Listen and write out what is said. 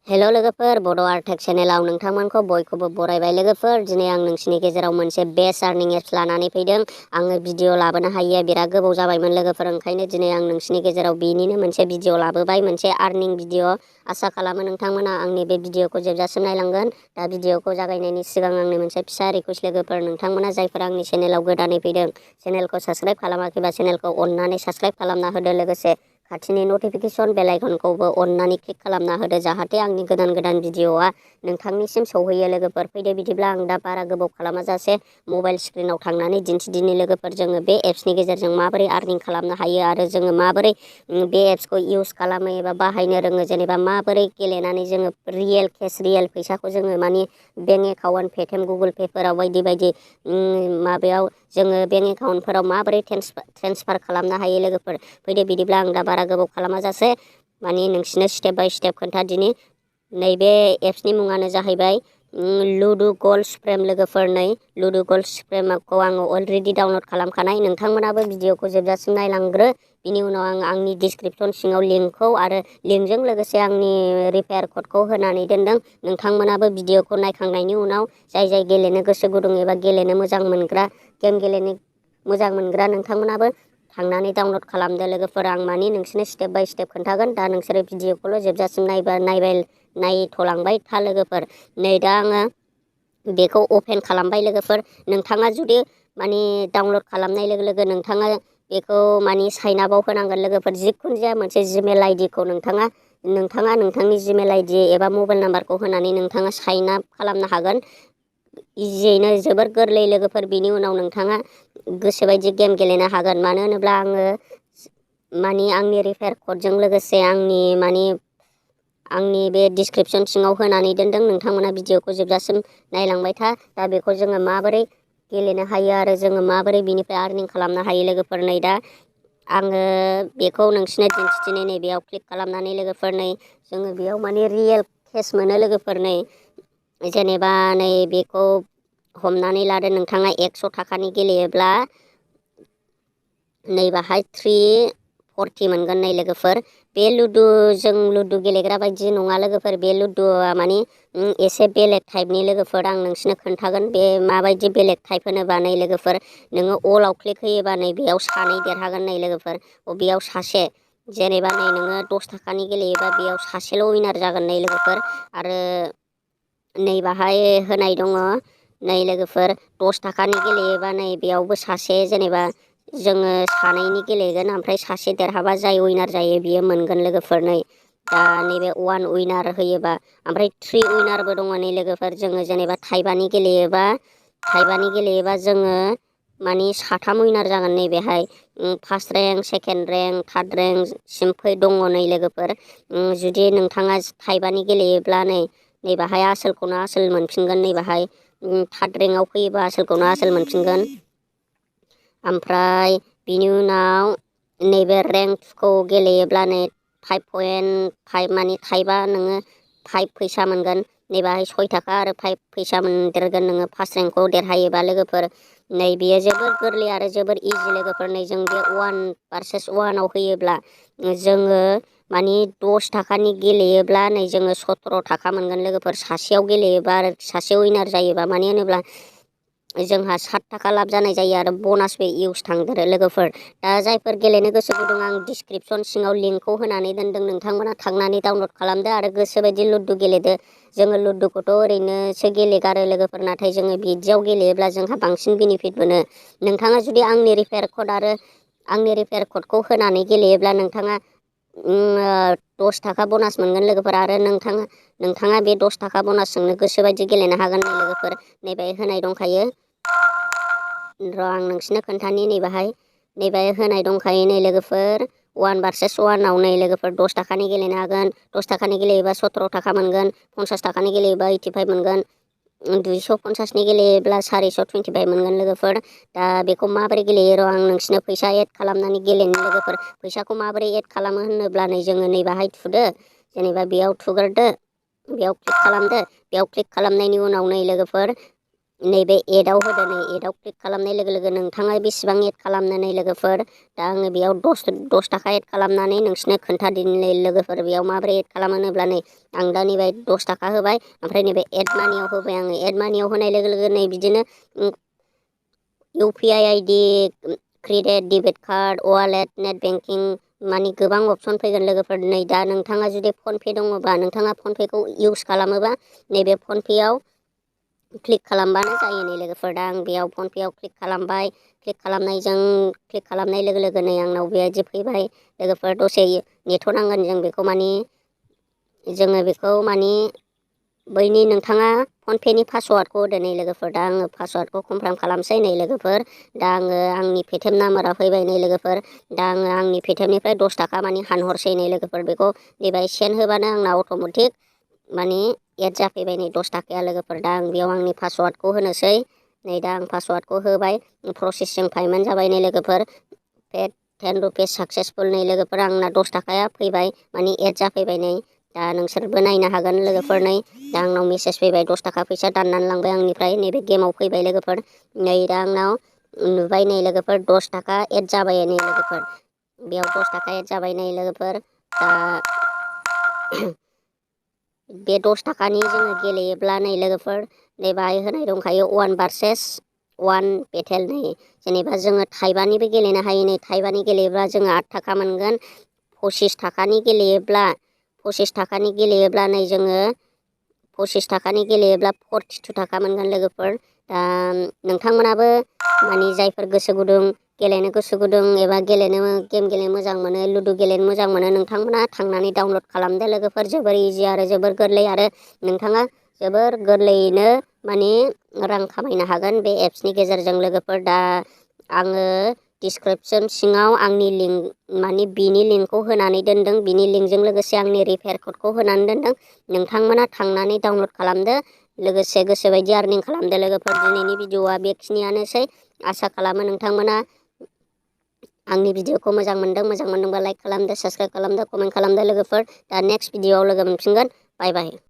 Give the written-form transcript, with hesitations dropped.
Hello लोगोफोर बड' Artech चेनेलाव नोंथांमोनखौ बयखौबो बरायबाय लोगोफोर। दिनै आं नोंसिनि गेजेराव मोनसे बेस्ट आर्निं एप्स लानानै फैदों। आङो भिडिअ लाबोनो हायिया बिराद गोबाव जाबायमोन लोगोफोर, ओंखायनो दिनै आं नोंसिनि गेजेराव बिनिनो मोनसे भिडिअ लाबोबाय, मोनसे आर्निं भिडिअ। आसा खालामो नोंथांमोना आंनि बे भिडिअखौ जोबजासिम नायलांगोन। दा भिडिअखौ जागायनायनि सिगां आंनि मोनसे फिसा रिकुवेस्ट लोगोफोर, नोंथांमोना जायफोर आंनि चेनेलाव गोदानै फैदों, चेनेलखौ साबस्क्राइब खालामाखैबा चेनेलखौ अननानै साबस्क्राइब खालामना होदो। लोगोसे खाथिनि नटिफिकेसन बेल आइकनखौबो अननानै क्लिक खालामना होदो, जाहाथे आंनि गोदान गोदान भिडिअआ नोंथांनिसिम सौहैयो लोगोफोर। फैदो बिदिब्ला आं दा बारा गोबाव खालामाजासे मबाइल स्क्रिनाव थांनानै दिन्थिदिनि लोगोफोर, जोङो बे एप्सनि गेजेरजों माबोरै आर्निं खालामनो हायो आरो जोङो माबोरै बे एप्सखौ इउज खालामो एबा बाहायनो रोङो, जेनेबा माबोरै गेलेनानै जोङो रियेल केस रियेल फैसाखौ जोङो मानि बेंक एकाउन्ट, पेटिएम, गुगोल पेफोराव बायदि बायदि माबायाव जोङो बेंक एकाउन्टफोराव माबोरै ट्रेन्सफार खालामनो हायो लोगोफोर। फैदो बिदिब्ला आं दा बारा गोबाव खालामाजासे मानि नोंसिनो स्टेप बाय स्टेप खोन्थादिनि। नैबे एप्सनि मुङानो जाहैबाय लुडु गोल्ड सुप्रेम लोगोफोर। नै लुडु गोल्ड सुप्रेमखौ आङो अलरेडि डाउनलड खालामखानाय। नोंथांमोनाबो भिडिअखौ जोबजासिम नायलांग्रो, बिनि उनाव आं आंनि डिसक्रिपसन सिङाव लिंकखौ आरो लिंकजों लोगोसे आंनि रिफार कडखौ होनानै दोनदों। नोंथांमोनाबो भिडिअखौ नायखांनायनि उनाव जाय जाय गेलेनो गोसो गुदुं एबा गेलेनो मोजां मोनग्रा, गेम गेलेनो मोजां मोनग्रा, नोंथांमोनाबो थांनानै डाउनलड खालामदो लोगोफोर। आं मानि नोंसोरनो स्टेप बाय स्टेप खोन्थागोन। दा नोंसोरो भिडिअखौल' जोबजासिम नायथ'लांबाय था लोगोफोर। नै दा आङो बेखौ अपेन खालामबाय लोगोफोर। नोंथाङा जुदि मानि डाउनलड खालामनाय लोगो लोगो नोंथाङा बेखौ मानि साइन आपआव होनांगोन लोगोफोर। जिखुनु जाया मोनसे जिमेल आइडिखौ नोंथाङा नोंथांनि जिमेल आइडि एबा मबाइल नाम्बारखौ होनानै नोंथाङा साइन आप खालामनो हागोन। इजियैनो जोबोर गोरलै लोगोफोर। बिनि उनाव नोंथाङा गोसोबायदि गेम गेलेनो हागोन। मानो होनोब्ला आङो मानि आंनि रिफार कडजों लोगोसे आंनि बे डिसक्रिपसन सिङाव होनानै दोनदों। नोंथांमोना भिडिअखौ जोबजासिम नायलांबाय था। दा बेखौ जोङो माबोरै गेलेनो हायो आरो जोङो माबोरै बिनिफ्राय आर्निं खालामनो हायो लोगोफोर। नै दा आङो बेखौ नोंसिनो दिन्थिदिनि। नै बेयाव क्लिक खालामनानै लोगोफोर, नै जोङो बेयाव माने रियेल केस मोनो लोगोफोर। नै जेनेबा नै बेखौ हमनानै लादो, नोंथाङा 100 थाखानि गेलेयोब्ला नै बाहाय 340 मोनगोन। नै लोगोफोर, बे जों लुदु गेलेग्रा बायदि नङा लोगोफोर। बे लुदुआ मानि एसे बेलेग टाइपनि लोगोफोर। आं नोंसिनो खोन्थागोन बे माबायदि बेलेग टाइप होनोबा। नै लोगोफोर, नोङो अलाव क्लिक होयोबा नै बेयाव सानै देरहागोन। नै लोगोफोर, बेयाव सासे, जेनेबा नै नोङो 10 थाखानि गेलेयोबा बेयाव सासेल' उइनार जागोन। नै लोगोफोर, आरो नै बाहाय होनाय दङ। नै लोगोफोर, 10 थाखानि गेलेयोबा नै बेयावबो सासे, जेनेबा जोङो सानैनि गेलेगोन, ओमफ्राय सासे देरहाबा जाय उइनार जायो बियो मोनगोन लोगोफोर। नै दा नैबे 1 उइनार होयोबा, ओमफ्राय 3 उइनारबो दङ। नै लोगोफोर, जोङो जेनेबा थाइबानि गेलेयोबा जोङो मानि 3 उइनार जागोन। नै बेहाय first rank, second rank, third rank सिम दङ। नै लोगोफोर, जुदि नोंथाङा थाइबानि गेलेयोब्ला नै बाहाय आसोलखौनो आसोल मोनफिनगोन। नै बाहाय थार्ड रेंकआव फैयोबा आसोलखौनो आसोल मोनफिनगोन। ओमफ्राय बिनि उनाव नैबे रेंक 2खौ गेलेयोब्ला नै 5.5 मानि थाइबा नोङो 5 फैसा मोनगोन। नै बाहाय 6 थाखा आरो 5 फैसा मोनदेरगोन नोङो फार्स्ट रेंकखौ देरहायोबा लोगोफोर। नै बेयो जोबोर गोरलै आरो जोबोर इजि लोगोफोर। नै जों बे 1 भार्सेस 1आव होयोब्ला जोङो मानि 10 थाखानि गेलेयोब्ला नै जोङो 17 थाखा मोनगोन लोगोफोर। सासेयाव गेलेयोबा आरो सासे उइनार जायोबा, मानो होनोब्ला जोंहा 7 थाखा लाब जानाय जायो आरो बनासबो इउस थांदेरो लोगोफोर। दा जायफोर गेलेनो गोसो गुदुं, आं डिसक्रिपसन सिङाव लिंकखौ होनानै दोनदों। नोंथांमोना थांनानै डाउनलड खालामदो आरो गोसोबायदि लुदु गेलेदो। जोङो लुदुखौथ' ओरैनोसो गेलेगारो लोगोफोर, नाथाय जोङो बिदियाव गेलेयोब्ला जोंहा बांसिन बेनिफिट मोनो। नोंथाङा जुदि आंनि रिफार कड आरो आंनि रिफार कडखौ होनानै गेलेयोब्ला नोंथाङा 10 थाखा बनास मोनगोन लोगोफोर। आरो नोंथाङा बे 10 थाखा बनासजोंनो गोसोबायदि गेलेनो हागोन। नै लोगोफोर, नैबे होनाय दंखायो र' आं नोंसिनो खोन्थानि। नैबे होनाय दंखायो। नै लोगोफोर, 1 भार्सेस 1आव नै लोगोफोर 10 थाखानि गेलेनो हागोन। 10 थाखानि गेलेयोबा 17 थाखा मोनगोन। 50 थाखानि गेलेयोबा 85 मोनगोन। 250नि गेलेयोब्ला 425 मोनगोन लोगोफोर। दा बेखौ माबोरै गेलेयो र' आं नोंसिनो फैसा एड खालामनानै गेलेनो लोगोफोर। फैसाखौ माबोरै एड खालामो होनोब्ला नै जोङो नै बाहाय थुदो, जेनेबा बेयाव थुग्रोदो, बेयाव क्लिक खालामदो। बेयाव क्लिक खालामनायनि उनाव नै लोगोफोर नैबे एडआव होदो। नै एडआव क्लिक खालामनाय लोगो लोगो नोंथाङा बेसेबां एड खालामनो नै लोगोफोर। दा आङो बेयाव 10 थाखा एड खालामनानै नोंसिनो खोन्थादिनि लोगोफोर बेयाव माबोरै एड खालामो होनोब्ला नै आं दा नैबे 10 थाखा होबाय ओमफ्राय नैबे एड मानियाव होबाय आङो। एड मानियाव होनाय लोगो लोगो नै बिदिनो UPI ID, credit, debit card, wallet, net banking मानि गोबां अपसन फैगोन लोगोफोर। नै दा नोंथाङा जुदि फनपे दङबा नोंथाङा फनपेखौ इउस खालामोबा नैबे फनपेयाव क्लिक खालामबानो जायो नै लोगोफोर। दा आं बेयाव फनपेयाव क्लिक खालामबाय। क्लिक खालामनाय लोगो लोगो नै आंनाव बेबायदि फैबाय लोगोफोर। दसे नेथ'नांगोन जों बेखौ जोङो बेखौ बैनि नोंथाङा फनपेनि पासवार्डखौ होदो नै लोगोफोर। दा आङो पासवार्डखौ कनफार्म खालामसै नै लोगोफोर। दा आङो आंनि पेटिएम नाम्बारा फैबाय नै लोगोफोर। दा आङो आंनि पेटिएमनिफ्राय 10 थाखा हानहरसै नै लोगोफोर। बेखौ नैबे सेन्ड होबानो आंना अट'मेटिक एड जाफैबाय नै 10 थाखाया लोगोफोर। दा आं बेयाव आंनि पासवार्डखौ होनोसै। नै दा आं पासवार्डखौ होबाय। प्रसेसजों पेमेन्ट जाबाय नै लोगोफोर। 10 रुपिस साक्सेसफुल नै लोगोफोर। आंना 10 थाखाया फैबाय एड जाफैबाय नै। दा नोंसोरबो नायनो हागोन लोगोफोर। नै दा आंनाव मेसेज फैबाय 10 थाखा फैसा दाननानै लांबाय आंनिफ्राय। नैबे गेमाव फैबाय लोगोफोर। नै दा आंनाव नुबाय नै लोगोफोर 10 थाखा एड जाबाय नै लोगोफोर। बेयाव 10 थाखा एड जाबाय नै लोगोफोर। दा बे 10 थाखानि जोङो गेलेयोब्ला नै लोगोफोर नै बाहाय होनाय दंखायो 1 भार्सेस 1 बेटेल। नै जेनेबा जोङो थाइबानिबो गेलेनो हायो। नै थाइबानि गेलेयोब्ला जोङो 8 थाखा मोनगोन। 25 थाखानि गेलेयोब्ला नै जोङो 25 थाखानि गेलेयोब्ला 42 थाखा मोनगोन लोगोफोर। दा नोंथांमोनाबो जायफोर गोसो गुदुं गेलेनो गोसो गुदुं एबा गेम गेलेनो मोजां मोनो, लुदु गेलेनो मोजां मोनो, नोंथांमोना थांनानै डाउनलड खालामदो लोगोफोर। जोबोर इजि आरो जोबोर गोरलै आरो नोंथाङा जोबोर गोरलैयैनो रां खामायनो हागोन बे एप्सनि गेजेरजों लोगोफोर। दा आङो डिसक्रिपसन सिङाव आंनि बिनि लिंकखौ होनानै दोनदों। बिनि लिंकजों लोगोसे आंनि रिफार कडखौ होनानै दोनदों। नोंथांमोना थांनानै डाउनलड खालामदो लोगोसे गोसोबायदि आर्निं खालामदो लोगोफोर। दिनैनि भिडिअआ बेखिनियानोसै। आसा खालामो नोंथांमोना आंनि भिडिअखौ मोजां मोनदोंबा लाइक खालामदो, साबसक्राइब खालामदो, कमेन्ट खालामदो लोगोफोर। दा नेक्स्ट भिडिअआव लोगो मोनफिनगोन। बाय बाय।